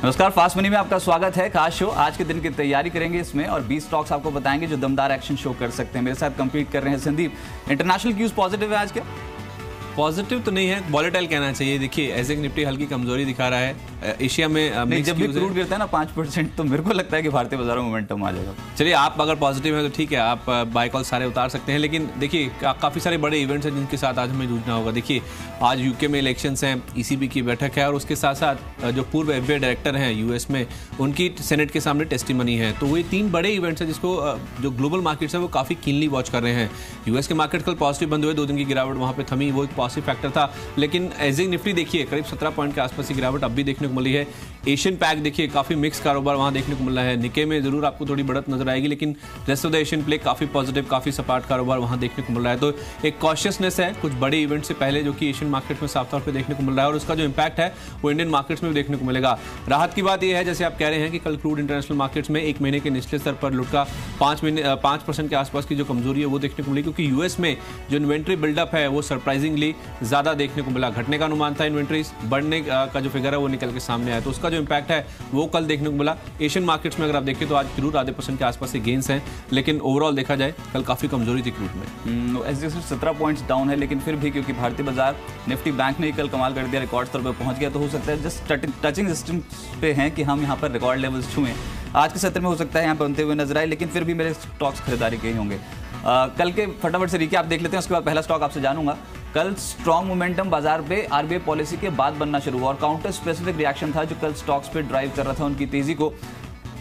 नमस्कार, fast money में आपका स्वागत है। खास शो आज के दिन की तैयारी करेंगे इसमें और 20 स्टॉक्स आपको बताएंगे जो दमदार एक्शन शो कर सकते हैं। मेरे साथ कंपीट कर रहे हैं संदीप। इंटरनेशनल क्यूज पॉजिटिव है आज के? पॉजिटिव तो नहीं है, वॉलेटाइल कहना चाहिए। देखिए एज निफ्टी हल्की कमजोरी दिखा रहा है एशिया में। जब भी क्रूड गिरता है ना 5% तो मेरे को लगता है कि भारतीय बाजारों में मोमेंटम आ जाएगा। चलिए, आप अगर पॉजिटिव है तो ठीक है, आप बाय कॉल सारे उतार सकते हैं, लेकिन देखिए काफ़ी सारे बड़े इवेंट्स हैं जिनके साथ आज हमें जूझना होगा। देखिए आज यूके में इलेक्शंस हैं, ईसीबी की बैठक है और उसके साथ साथ जो पूर्व एफबीआई डायरेक्टर हैं यूएस में, उनकी सेनेट के सामने टेस्टिमनी है। तो ये 3 बड़े इवेंट्स हैं जिसको जो ग्लोबल मार्केट्स है वो काफ़ी कीनली वॉच कर रहे हैं। यूएस के मार्केट कल पॉजिटिव बंद हुए, 2 दिन की गिरावट वहाँ पे थमी, वो एक पॉजिटिव फैक्टर था। लेकिन एज निफ्टी देखिए करीब 17 पॉइंट के आसपास की गिरावट अब भी देखने को मिली है। एशियन पैक देखिए काफ़ी मिक्स कारोबार वहाँ देखने को मिल रहा है। निके में जरूर आपको थोड़ी बढ़त नजर आएगी, लेकिन rest of the Asian play काफ़ी पॉजिटिव, काफ़ी सपाट कारोबार वहाँ देखने को मिल रहा है। तो एक कॉशियसनेस है कुछ बड़े इवेंट से पहले जो कि एशियन मार्केट में साफ तौर पे देखने को मिल रहा है और उसका जो इम्पैक्ट है वो इंडियन मार्केट्स में भी देखने को मिलेगा। राहत की बात यह है, जैसे आप कह रहे हैं कि कल क्रूड इंटरनेशनल मार्केट्स में 1 महीने के निचले स्तर पर लुटका 5% के आसपास की जो कमजोरी है वो देखने को मिली, क्योंकि यूएस में जो इन्वेंट्री बिल्डअप है वो सरप्राइजिंगली ज़्यादा देखने को मिला। घटने का अनुमान था, इन्वेंट्रीज बढ़ने का जो फिगर है वो निकल के सामने आया, तो उसका जो इम्पैक्ट है वो कल देखने को मिला। एशियन मार्केट्स में अगर आप देखें तो आज जरूर आधे % के आसपास से गेंस हैं, लेकिन ओवरऑल देखा जाए कल काफ़ी कमजोरी थी क्रूड में। एसडीएक्स 17 पॉइंट्स डाउन है, लेकिन फिर भी क्योंकि भारतीय बाजार निफ्टी बैंक ने कल कमाल कर दिया, रिकॉर्ड स्तर पर पहुंच गया, तो हो सकता है जस्ट टचिंग डिस्टेंस पे हैं कि हम यहाँ पर रिकॉर्ड लेवल्स छुएं। आज के सत्र में हो सकता है यहाँ बनते हुए नजर आए, लेकिन फिर भी मेरे स्टॉक्स खरीदारी के ही होंगे। कल के फटाफट से रिकैप देख लेते हैं, उसके बाद पहला स्टॉक आपसे जानूंगा। कल स्ट्रॉन्ग मोमेंटम बाजार पे आरबीआई पॉलिसी के बाद बनना शुरू हुआ और काउंटर स्पेसिफिक रिएक्शन था जो कल स्टॉक्स पे ड्राइव कर रहा था उनकी तेजी को।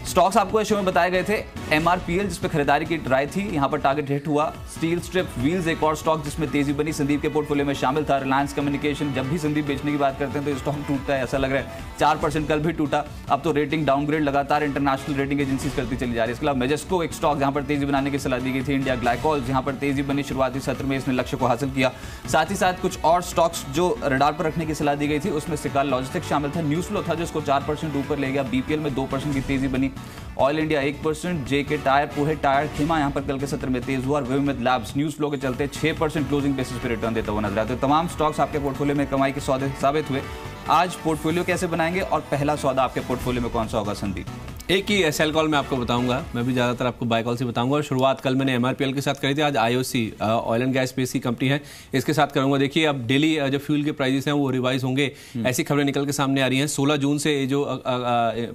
स्टॉक्स आपको इस शो में बताए गए थे। एमआरपीएल जिस पे खरीदारी की ट्राई थी, यहाँ पर टारगेट हिट हुआ। स्टील स्ट्रिप व्हील्स एक और स्टॉक जिसमें तेजी बनी, संदीप के पोर्टफोलियो में शामिल था। रिलायंस कम्युनिकेशन, जब भी संदीप बेचने की बात करते हैं तो स्टॉक टूटता है, ऐसा लग रहा है 4% कल भी टूटा। अब तो रेटिंग डाउनग्रेड लगातार इंटरनेशनल रेटिंग एजेंसीज करती चली जा रही है। इसके अलावा मेजेस्को एक स्टॉक जहाँ पर तेजी बनाने की सलाह दी गई थी। इंडिया ग्लाइकॉल जहाँ पर तेजी बनी, शुरुआती सत्र में इसने लक्ष्य को हासिल किया। साथ ही साथ कुछ और स्टॉक्स जो रडार पर रखने की सलाह दी गई थी, उसमें सिकाल लॉजिस्टिक्स शामिल था। न्यूज फ्लो था जिसको 4% ऊपर ले गया। बीपीएल में 2% की तेजी बनी। ऑयल इंडिया 1%, जेके टायर, पूहे टायर, खीमा यहाँ पर कल के सत्र में तेज हुआ और विविध लैब्स न्यूज फ्लो के चलते 6% क्लोजिंग बेसिस पे रिटर्न देता हुआ नजर आता है। तमाम स्टॉक्स आपके पोर्टफोलियो में कमाई के सौदे साबित हुए। आज पोर्टफोलियो कैसे बनाएंगे और पहला सौदा आपके पोर्टफोलियो में कौन सा होगा संदीप? एक ही सेल कॉल में आपको बताऊंगा, मैं भी ज़्यादातर आपको बाय कॉल से बताऊंगा। और शुरुआत कल मैंने एमआरपीएल के साथ करी थी, आज IOC oil and gas space की कंपनी है, इसके साथ करूंगा। देखिए अब डेली जो फ्यूल के प्राइसेस हैं वो रिवाइज होंगे, ऐसी खबरें निकल के सामने आ रही हैं। 16 जून से जो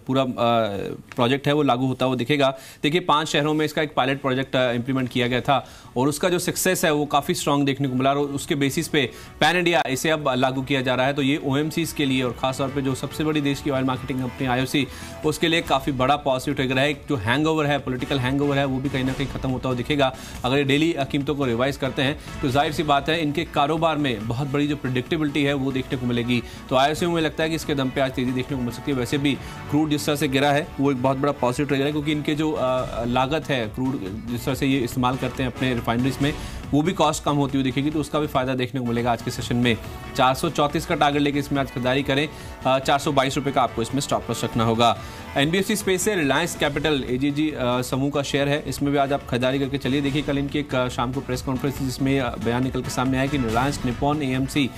पूरा प्रोजेक्ट है वो लागू होता हुआ दिखेगा। देखिए 5 शहरों में इसका एक पायलट प्रोजेक्ट इंप्लीमेंट किया गया था और उसका जो सक्सेस है वो काफ़ी स्ट्रॉन्ग देखने को मिला और उसके बेसिस पे पैन इंडिया इसे अब लागू किया जा रहा है। तो ये ओएमसीज के लिए और खासतौर पर जो सबसे बड़ी देश की ऑयल मार्केटिंग कंपनी आईओसी, उसके लिए काफ़ी बड़ा पॉजिटिव ट्रिगर है। जो हैंगओवर है, पॉलिटिकल हैंगओवर है, वो भी कहीं ना कहीं खत्म होता हुआ दिखेगा। अगर ये डेली कीमतों को रिवाइज करते हैं तो जाहिर सी बात है इनके कारोबार में बहुत बड़ी जो प्रेडिक्टेबिलिटी है वो देखने को मिलेगी। तो आईओसी में लगता है कि इसके दम पे आज तेजी देखने को मिल सकती है। वैसे भी क्रूड जिस तरह से गिरा है वो एक बहुत बड़ा पॉजिटिव ट्रिगर है, क्योंकि इनके जो लागत है क्रूड जिस तरह से ये इस्तेमाल करते हैं अपने रिफाइनरीज में, वो भी कॉस्ट कम होती हुई दिखेगी, तो उसका भी फायदा देखने को मिलेगा आज के सेशन में। 434 का टारगेट लेके इसमें आज खरीदारी करें। 422 रुपये का आपको इसमें स्टॉप लॉस रखना होगा। एनबीएफसी स्पेस से रिलायंस कैपिटल एजीजी समूह का शेयर है, इसमें भी आज आप खरीदारी करके चलिए। देखिए कल इनकी एक शाम को प्रेस कॉन्फ्रेंस जिसमें बयान निकल के सामने आया कि रिलायंस निप्पॉन एएमसी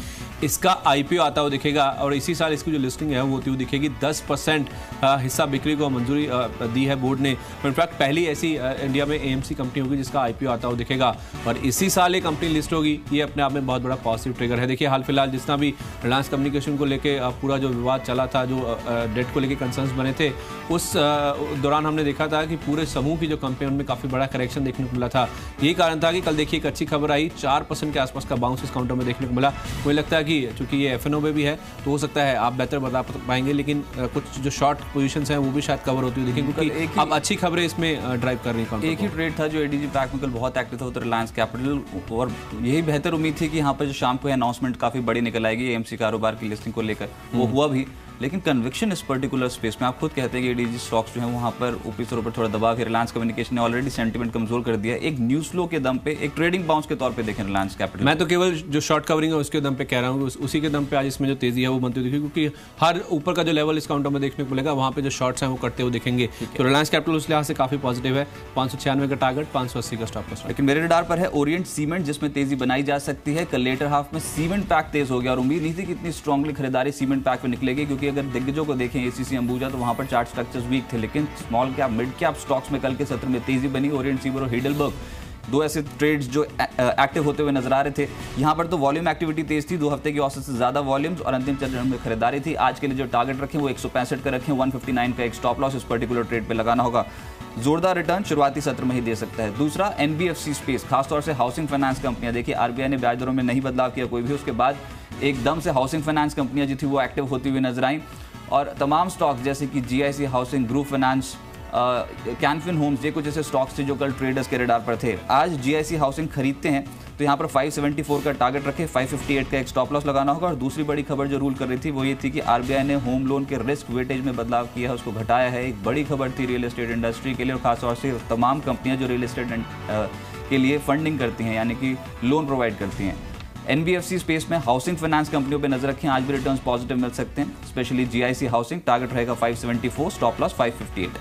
इसका आईपीओ आता हुआ दिखेगा और इसी साल इसकी जो लिस्टिंग है वो होती हुई दिखेगी। 10% हिस्सा बिक्री को मंजूरी दी है बोर्ड ने। इनफैक्ट पहली ऐसी इंडिया में एएमसी कंपनी होगी जिसका आईपीओ आता हुआ दिखेगा और इसी साल ये कंपनी लिस्ट होगी। ये अपने आप में बहुत बड़ा पॉजिटिव ट्रिगर है। देखिए हाल फिलहाल जितना भी रिलायंस कम्युनिकेशन को लेकर पूरा जो विवाद चला था, जो डेट को लेकर कंसर्न्स बने थे, उस दौरान हमने देखा था कि पूरे समूह की जो कंपनी उनमें काफ़ी बड़ा करेक्शन देखने को मिला था। यही कारण था कि कल देखिए एक अच्छी खबर आई, 4% के आसपास का बाउंस इस काउंटर में देखने को मिला। मुझे लगता है कि चूंकि ये एफएनओ में भी है तो हो सकता है आप बेहतर बता पाएंगे, लेकिन कुछ जो शॉर्ट पोजीशंस हैं वो भी शायद कवर होती हुई दिखेंगी, क्योंकि अब अच्छी खबरें इसमें ड्राइव कर रही हैं। एक ही ट्रेड था जो एडीजी पैक में कल बहुत एक्टिव था, तो रिलायंस कैपिटल, और यही बेहतर उम्मीद थी कि यहाँ पर जो शाम को अनाउंसमेंट काफ़ी बड़ी निकल आएगी एएमसी कारोबार की लिस्टिंग को लेकर, वो हुआ भी। लेकिन कन्विक्शन इस पर्टिकुलर स्पेस में आप खुद कहते हैं कि एडीजी स्टॉक्स जो हैं वहाँ पर ऊपरी स्तरों पर थोड़ा दबाव है। रिलायंस कम्युनिकेशन ने ऑलरेडी सेंटीमेंट कमजोर कर दिया। एक न्यूज फ्लो के दम पे, एक ट्रेडिंग बाउंस के तौर पे देखें रिलायंस कैपिटल। मैं तो केवल जो शॉर्ट कवरिंग है उसके दम पे कह रहा हूँ, उसी के दम पे आज इसमें जो तेजी है वो बनती हुई दिखेगी, क्योंकि हर ऊपर का जो लेवल इस काउंटर में देखने को मिलेगा वहाँ पे जो शॉर्ट्स हैं वो करते हुए दिखेंगे। तो रिलायंस कैपिटल उस लिहाज से काफी पॉजिटिव है। 596 का टारगेट, 580 का स्टॉप लॉस। लेकिन मेरे रडार पर है ओरिएंट सीमेंट जिसमें तेजी बनाई जा सकती है। कल लेटर हाफ में सीमेंट पैक तेज हो गया और उम्मीद नहीं थी कि इतनी स्ट्रांगली खरीदारी सीमेंट पैक में निकलेगी, क्योंकि काफ़ी अगर दिग्गजों को देखें एसीसी अंबुजा तो वहाँ पर चार्ट स्ट्रक्चर्स वीक थे, लेकिन small cap mid cap stocks में कल के सत्र में तेजी बनी। ओरिएंट सीबर और हिडलबर्ग दो ऐसे ट्रेड्स जो एक्टिव होते हुए नजर आ रहे थे। यहाँ पर तो वॉल्यूम एक्टिविटी तेज थी, 2 हफ्ते की औसत से ज्यादा वॉल्यूम्स और अंतिम चरण में खरीदारी थी। आज के लिए जो टारगेट रखें वो 165 का रखें, 159 का एक स्टॉप लॉस इस पर्टिकुलर ट्रेड पे लगाना होगा। जोरदार रिटर्न शुरुआती सत्र में ही दे सकता है। दूसरा एनबीएफसी स्पेस, खासतौर से हाउसिंग फाइनेंस कंपनियां। देखिए आरबीआई ने ब्याज दरों में नहीं बदलाव किया कोई भी, उसके बाद एकदम से हाउसिंग फाइनेंस कंपनियां जो थी वो एक्टिव होती हुई नजर आई और तमाम स्टॉक्स जैसे कि GIC housing, group finance, Canfin homes, ये कुछ ऐसे स्टॉक्स थे जो कल ट्रेडर्स के रडार पर थे। आज जीआईसी हाउसिंग खरीदते हैं तो यहाँ पर 574 का टारगेट रखे, 558 का एक स्टॉप लॉस लगाना होगा। और दूसरी बड़ी खबर जो रूल कर रही थी वो ये थी कि आरबीआई ने होम लोन के रिस्क वेटेज में बदलाव किया है, उसको घटाया है। एक बड़ी खबर थी रियल एस्टेट इंडस्ट्री के लिए और खासतौर से तमाम कंपनियां जो रियल एस्टेट के लिए फंडिंग करती हैं यानी कि लोन प्रोवाइड करती हैं। एनबीएफसी स्पेस में हाउसिंग फाइनेंस कंपनियों पे नजर रखें, आज भी रिटर्न्स पॉजिटिव मिल सकते हैं, स्पेशली जीआईसी हाउसिंग। टारगेट रहेगा 574, स्टॉप लॉस 558।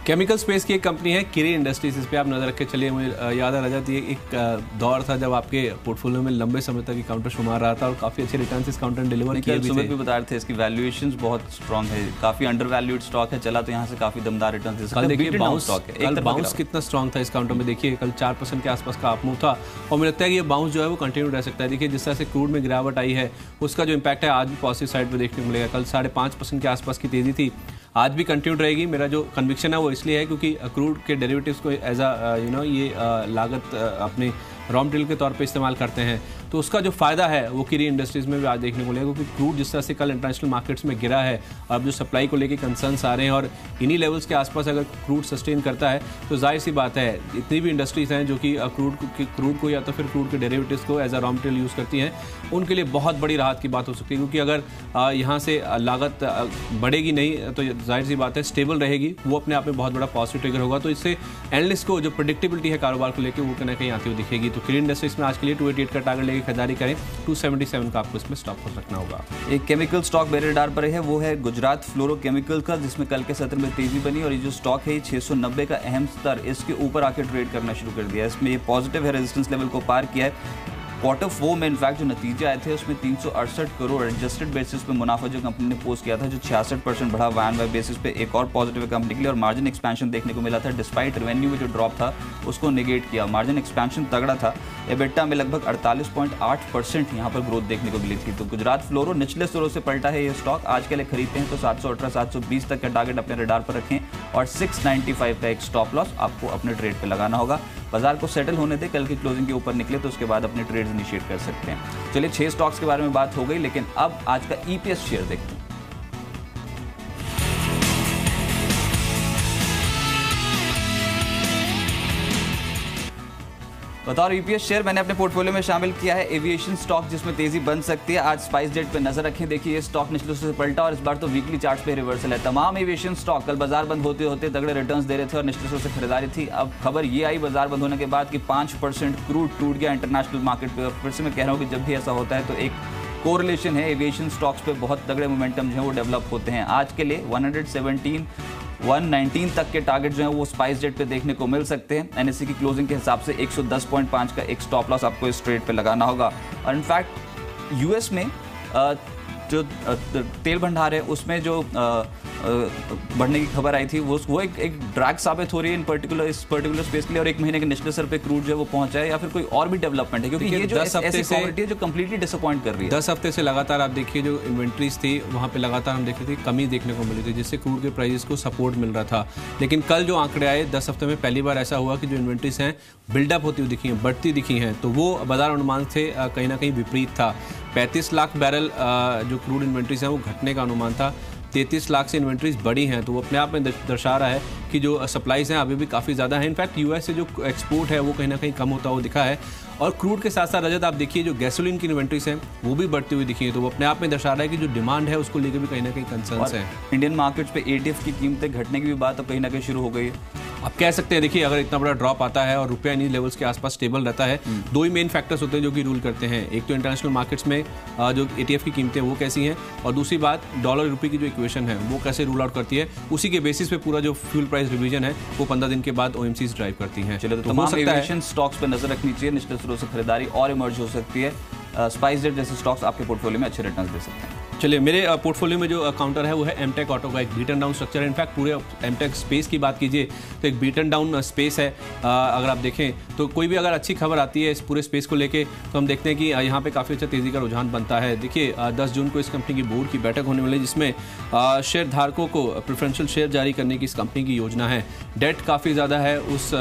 केमिकल स्पेस की एक कंपनी है किरी इंडस्ट्रीज, इस पे आप नजर रख के चलिए। मुझे याद आ रहा था एक दौर था जब आपके पोर्टफोलियो में लंबे समय तक काउंटर शुमार रहा था और काफी अच्छे रिटर्न्स इस काउंटर ने डिलीवर किए भी थे। भी बता रहे थे इसकी वैल्यूएशंस बहुत स्ट्रांग है, काफी अंडर वैल्यूड स्टॉक है, चला तो यहाँ से काफी दमदार रिटर्न दे सकता है। देखिए बाउंस कितना स्ट्रांग था इस काउंटर में, देखिए कल 4% के आसपास का अपमूव था और मुझे लगता है कि ये बाउंस जो है वो कंटिन्यू रह सकता है। देखिए जिस तरह से क्रूड में गिरावट आई है उसका जो इम्पैक्ट है आज भी पॉजिटिव साइड पर देखने को मिलेगा। कल 5.5% के आसपास की तेजी थी, आज भी कंटिन्यू रहेगी। मेरा जो कन्विक्शन है वो इसलिए है क्योंकि क्रूड के डेरिवेटिव्स को एज अ ये लागत अपने रॉ मटेरियल के तौर पे इस्तेमाल करते हैं, तो उसका जो फायदा है वो किरी इंडस्ट्रीज में भी आज देखने को मिलेगा। क्योंकि क्रूड जिस तरह से कल इंटरनेशनल मार्केट्स में गिरा है, अब जो सप्लाई को लेके कंसर्न्स आ रहे हैं और इन्हीं लेवल्स के आसपास अगर क्रूड सस्टेन करता है तो जाहिर सी बात है इतनी भी इंडस्ट्रीज हैं जो कि क्रूड को या तो फिर क्रूड के डेरिवेटिव्स को as a raw material use करती हैं, उनके लिए बहुत बड़ी राहत की बात हो सकती है। क्योंकि अगर यहाँ से लागत बढ़ेगी नहीं तो जाहिर सी बात है स्टेबल रहेगी, वो अपने आप में बहुत बड़ा पॉजिटिव ट्रिगर होगा। तो इससे एनालिस्ट को जो प्रेडिक्टेबिलिटी है कारोबार को लेकर वो कहीं ना कहीं आती हुई दिखेगी। तो किरी इंडस्ट्रीज में आज के लिए 288 का टारगेट लेके खरीदारी करें, 277 का आपको इसमें स्टॉप लॉस रखना होगा। एक केमिकल स्टॉक मेरे रडार पर है, वो है गुजरात फ्लोरोकेमिकल का, जिसमें कल के सत्र में तेजी बनी और ये जो स्टॉक है 690 का अहम स्तर, इसके ऊपर आकर ट्रेड करना शुरू कर दिया है। इसमें ये पॉजिटिव है, रेजिस्टेंस लेवल को पार किया है। क्वार्टर 4 में इनफैक्ट जो नतीजे आए थे उसमें 368 करोड़ एडजस्टेड बेसिस पे मुनाफा जो कंपनी ने पोस्ट किया था, जो 66% बढ़ा वाई बेसिस पे, एक और पॉजिटिव है कंपनी के लिए। और मार्जिन एक्सपेंशन देखने को मिला था, डिस्पाइट रेवेन्यू में जो ड्रॉप था उसको नेगेट किया, मार्जिन एक्सपेंशन तगड़ा था। एबिटा में लगभग 48.8% यहाँ पर ग्रोथ देखने को मिली थी। तो गुजरात फ्लोरो निचले स्तरों से पलटा है ये स्टॉक, आज के लिए खरीदते हैं तो 718-720 तक का टारगेट अपने रडार पर रखें और 695 का एक स्टॉप लॉस आपको अपने ट्रेड पर लगाना होगा। बाजार को सेटल होने दे, कल की क्लोजिंग के ऊपर निकले तो उसके बाद अपने ट्रेड्स इनिशिएट कर सकते हैं। चलिए 6 स्टॉक्स के बारे में बात हो गई, लेकिन अब आज का ईपीएस शेयर देखते हैं। बतौर ईपीएस शेयर मैंने अपने पोर्टफोलियो में शामिल किया है एविएशन स्टॉक, जिसमें तेजी बन सकती है। आज स्पाइस जेट पे नजर रखें, देखिए ये स्टॉक निचले से पलटा और इस बार तो वीकली चार्ट्स पे रिवर्सल है। तमाम एविएशन स्टॉक कल बाजार बंद होते होते तगड़े रिटर्न्स दे रहे थे और निचले से खरीदारी थी। अब खबर ये आई बाजार बंद होने के बाद कि 5% क्रूड टूट गया इंटरनेशनल मार्केट पे। फिर से मैं कह रहा हूँ कि जब भी ऐसा होता है तो एक कोरिलेशन है, एविएशन स्टॉक्स पे बहुत तगड़े मोमेंटम जो है वो डेवलप होते हैं। आज के लिए 119 तक के टारगेट जो है वो स्पाइस जेट पे देखने को मिल सकते हैं। एनएससी की क्लोजिंग के हिसाब से 110.5 का एक स्टॉप लॉस आपको इस ट्रेड पे लगाना होगा। और इनफैक्ट यूएस में जो तेल भंडार है उसमें जो बढ़ने की खबर आई थी वो एक ड्रैग साबित हो रही है इस पर्टिकुलर स्पेस के लिए। और एक महीने के निचले स्तर पे क्रूड जो है वो पहुंचा है या फिर कोई और भी डेवलपमेंट है, क्योंकि ये जो 10 हफ्ते से है जो कंप्लीटली डिसअपॉइंट कर रही है। 10 हफ्ते से लगातार आप देखिए जो इन्वेंट्रीज थी वहाँ पे लगातार हम देख रहे थे कमी देखने को मिली थी, जिससे क्रूड के प्राइसेस को सपोर्ट मिल रहा था। लेकिन कल जो आंकड़े आए 10 हफ्ते में पहली बार ऐसा हुआ कि जो इन्वेंट्रीज हैं बिल्डअप होती हुई दिखी हैं, बढ़ती दिखी हैं, तो वो बाजार अनुमान से कहीं ना कहीं विपरीत था। 35 लाख बैरल जो क्रूड इन्वेंट्रीज हैं वो घटने का अनुमान था, 33 लाख से इन्वेंट्रीज बड़ी हैं, तो वो अपने आप में दर्शा रहा है कि जो सप्लाईज हैं अभी भी काफ़ी ज़्यादा है। इनफैक्ट यूएस से जो एक्सपोर्ट है वो कहीं ना कहीं कम होता हुआ दिखा है। और क्रूड के साथ साथ रजत आप देखिए जो गैसोलीन की इन्वेंट्रीज हैं वो भी बढ़ती हुई दिखी है, तो वो अपने आप में दर्शा रहा है कि जो डिमांड है उसको लेकर भी कहीं ना कहीं कंसर्न्स हैं। इंडियन मार्केट्स पे एटीएफ की कीमतें घटने की भी बात अब कहीं ना कहीं शुरू हो गई है। आप कह सकते हैं, देखिए अगर इतना बड़ा ड्रॉप आता है और रुपया इन्हीं लेवल्स के आसपास स्टेबल रहता है, दो ही मेन फैक्टर्स होते हैं जो कि रूल करते हैं। एक तो इंटरनेशनल मार्केट्स में जो एटीएफ की कीमतें वो कैसी हैं, और दूसरी बात डॉलर रुपये की जो इक्वेशन है वो कैसे रूल आउट करती है। उसी के बेसिस पे पूरा जो फ्यूल प्राइस रिवीजन है वो 15 दिन के बाद ओएमसीज ड्राइव करती हैं। चलो, तो तमाम एविएशन स्टॉक्स पर नजर रखनी चाहिए, निचले स्तरों से खरीदारी और इमर्ज हो सकती है। स्पाइस जेट जैसे स्टॉक्स आपके पोर्टफोलियो में अच्छे रिटर्न्स दे सकते हैं। चलिए, मेरे पोर्टफोलियो में जो काउंटर है वो है एमटेक ऑटो का एक बीटन डाउन स्ट्रक्चर है। इनफैक्ट पूरे एमटेक स्पेस की बात कीजिए तो एक बीटन डाउन स्पेस है। अगर आप देखें तो कोई भी अगर अच्छी खबर आती है इस पूरे स्पेस को लेके तो हम देखते हैं कि यहाँ पे काफ़ी अच्छा तेज़ी का रुझान बनता है। देखिए 10 जून को इस कंपनी की बोर्ड की बैठक होने वाली है जिसमें शेयर धारकों को प्रेफरेंशियल शेयर जारी करने की इस कंपनी की योजना है। डेट काफ़ी ज़्यादा है, उस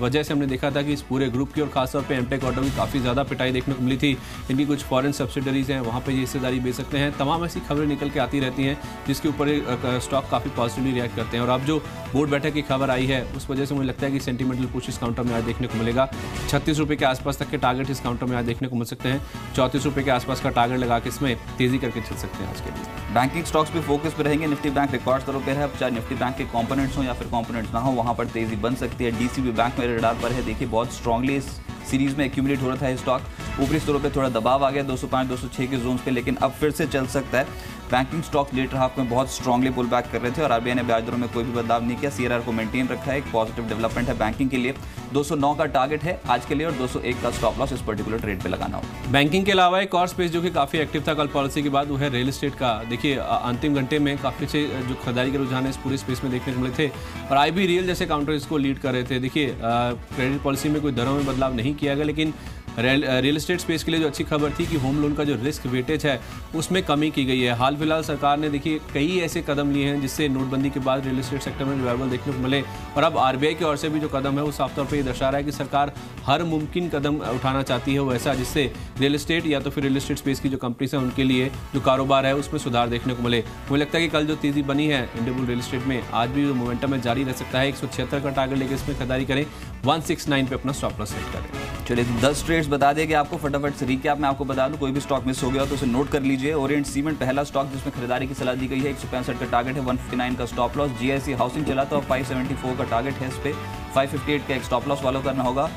वजह से हमने देखा था कि इस पूरे ग्रुप की और खासतौर पर एमटेक ऑटो की काफ़ी ज़्यादा पिटाई देखने को मिली थी। इनकी कुछ फॉरेन सब्सिडरीज हैं, वहाँ पर ये हिस्सेदारी बेच सकते हैं। तमाम ऐसी खबरें निकल के आती रहती हैं जिसके ऊपर स्टॉक काफ़ी पॉजिटिवली रिएक्ट करते हैं। और अब जो बोर्ड बैठक की खबर आई है उस वजह से मुझे लगता है कि सेंटीमेंटल पुश इस काउंटर में आज देखने को मिलेगा। 36 रुपये के आसपास तक के टारगेट इस काउंटर में आज देखने को मिल सकते हैं। 34 रुपये के आसपास का टारगेट लगा के इसमें तेजी करके चल सकते हैं आज के लिए। बैंकिंग स्टॉक्स पे फोकस पे रहेंगे। निफ्टी बैंक रिकॉर्ड स्तरों पर है। अब चाहे निफ्टी बैंक के कंपोनेंट्स हो या फिर कंपोनेंट्स ना हो, वहाँ पर तेजी बन सकती है। डीसीबी बैंक मेरे रडार पर है। देखिए बहुत स्ट्रांगली इस सीरीज में एक्यूमुलेट हो रहा था स्टॉक। ऊपरी स्तरों पे थोड़ा दबाव आ गया 205 206 के जोन्स पे, लेकिन अब फिर से चल सकता है। बैंकिंग स्टॉक लेटर हाफ में बहुत स्ट्रांगली पुल बैक कर रहे थे और आरबीआई ने ब्याज दरों में कोई भी बदलाव नहीं किया। सीआरआर को मेंटेन रखा है। एक पॉजिटिव डेवलपमेंट है बैंकिंग के लिए। 209 का टारगेट है आज के लिए और 201 का स्टॉप लॉस इस पर्टिकुलर ट्रेड पे लगाना होगा। बैंकिंग के अलावा एक और स्पेस जो कि काफ़ी एक्टिव था कल पॉलिसी के बाद वो है रियल एस्टेट का। देखिए अंतिम घंटे में काफ़ी अच्छे जो खरीदारी के रुझान है इस पूरे स्पेस में देखने को मिले थे और IB रियल जैसे काउंटर इसको लीड कर रहे थे। देखिए क्रेडिट पॉलिसी में कोई दरों में बदलाव नहीं किया गया, लेकिन रियल एस्टेट स्पेस के लिए जो अच्छी खबर थी कि होम लोन का जो रिस्क वेटेज है उसमें कमी की गई है। हाल फिलहाल सरकार ने देखिए कई ऐसे कदम लिए हैं जिससे नोटबंदी के बाद रियल एस्टेट सेक्टर में रिवाइवल देखने को मिले और अब आरबीआई की ओर से भी जो कदम है वो साफ तौर पे ये दर्शा रहा है कि सरकार हर मुमकिन कदम उठाना चाहती है वो ऐसा जिससे रियल एस्टेट या तो फिर रियल एस्टेट स्पेस की जो कंपनीज हैं उनके लिए जो कारोबार है उसमें सुधार देखने को मिले। मुझे लगता है कि कल जो तेजी बनी है इंडियाबुल रियल एस्टेट में आज भी जो मोमेंटम में जारी रह सकता है। 176 का टारगेट लेकर इसमें खरीदारी करें। 169 पे अपना स्टॉप लॉस सेट करें। चलिए 10 ट्रेड्स बता देंगे आपको फटाफट से रिकैप में आपको बता दूं, कोई भी स्टॉक मिस हो गया तो उसे नोट कर लीजिए। ओरिएंट सीमेंट पहला स्टॉक जिसमें खरीदारी की सलाह दी गई है। 165 का टारगेट है। 159 का स्टॉप लॉस। जीआईसी हाउसिंग चला तो 574 का टारगेट है इस पे। 558 का एक स्टॉप लॉस फॉलो करना होगा।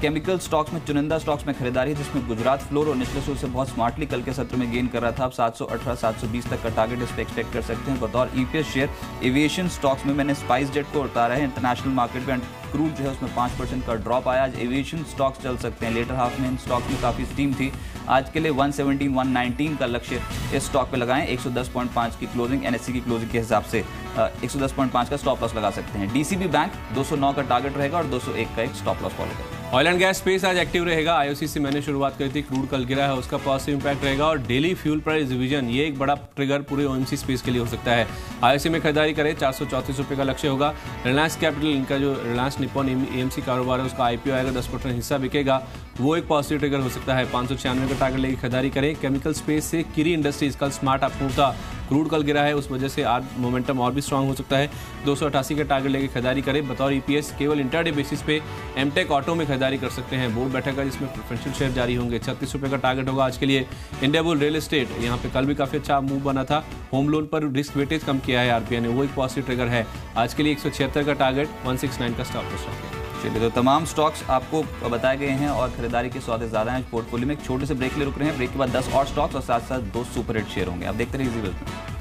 केमिकल स्टॉक्स में चुनिंदा स्टॉक्स में खरीदारी है जिसमें गुजरात फ्लोर और निचले सूर से बहुत स्मार्टली कल के सत्र में गेन कर रहा था। अब 718 720 तक का टारगेट इस पर एक्सपेक्ट कर सकते हैं। बतौर ईपीएस शेयर एविएशन स्टॉक्स में मैंने स्पाइस जेट को उतारा है। इंटरनेशनल मार्केट में क्रूड जो है उसमें 5% का ड्रॉप आया। आज एविएशन स्टॉक्स चल सकते हैं। लेटर हाफ में इन स्टॉक्स में काफ़ी स्टीम थी। आज के लिए 117 119 का लक्ष्य इस स्टॉक पे लगाएं। 110.5 की क्लोजिंग एनएससी की क्लोजिंग के हिसाब से 110.5 का स्टॉप लॉस लगा सकते हैं। डीसीबी बैंक 209 का टारगेट रहेगा और 201 का एक स्टॉप लॉस फॉलो करेगा। ऑयल एंड गैस स्पेस आज एक्टिव रहेगा। आईओसी से मैंने शुरुआत करी थी, क्रूड कल गिरा है, उसका पॉजिटिव इंपैक्ट रहेगा और डेली फ्यूल प्राइस रिवीजन ये एक बड़ा ट्रिगर पूरे ओएमसी स्पेस के लिए हो सकता है। आईओसी में खरीदारी करें। 434 रुपये का लक्ष्य होगा। रिलायंस कैपिटल इनका जो रिलायंस निपॉन एएमसी कारोबार है उसका आईपीओ आएगा, 10% हिस्सा बिकेगा, वो एक पॉजिटिव ट्रिगर हो सकता है। 596 का टारगेट लेकर खरीदारी करें। केमिकल स्पेस से किरी इंडस्ट्रीज कल स्मार्ट अप था, क्रूड कल गिरा है, उस वजह से आज मोमेंटम और भी स्ट्रांग हो सकता है। 288 का टारगेट लेकर खरीदारी करें। बतौर ईपीएस केवल इंटरडे बेसिस पे एमटेक ऑटो में खरीदारी कर सकते हैं। बोर्ड बैठक है जिसमें प्रेफरेंशियल शेयर जारी होंगे। 36 रुपये का टारगेट होगा आज के लिए। इंडियाबुल रियल एस्टेट यहाँ पे कल भी काफी अच्छा मूव बना था। होम लोन पर रिस्क वेटेज कम किया है आरबीआई ने, वो एक पॉजिटिव ट्रिगर है। आज के लिए 176 का टारगेट, 169 का स्टॉप लॉस रखें। चलिए तो तमाम स्टॉक्स आपको बताए गए हैं और खरीदारी के सौदे ज़्यादा हैं पोर्टफोलियो में। एक छोटे से ब्रेक ले रुक रहे हैं। ब्रेक के बाद 10 और स्टॉक्स और साथ साथ 2 सुपर हिट शेयर होंगे। आप देखते रहिए इजी बिजनेस।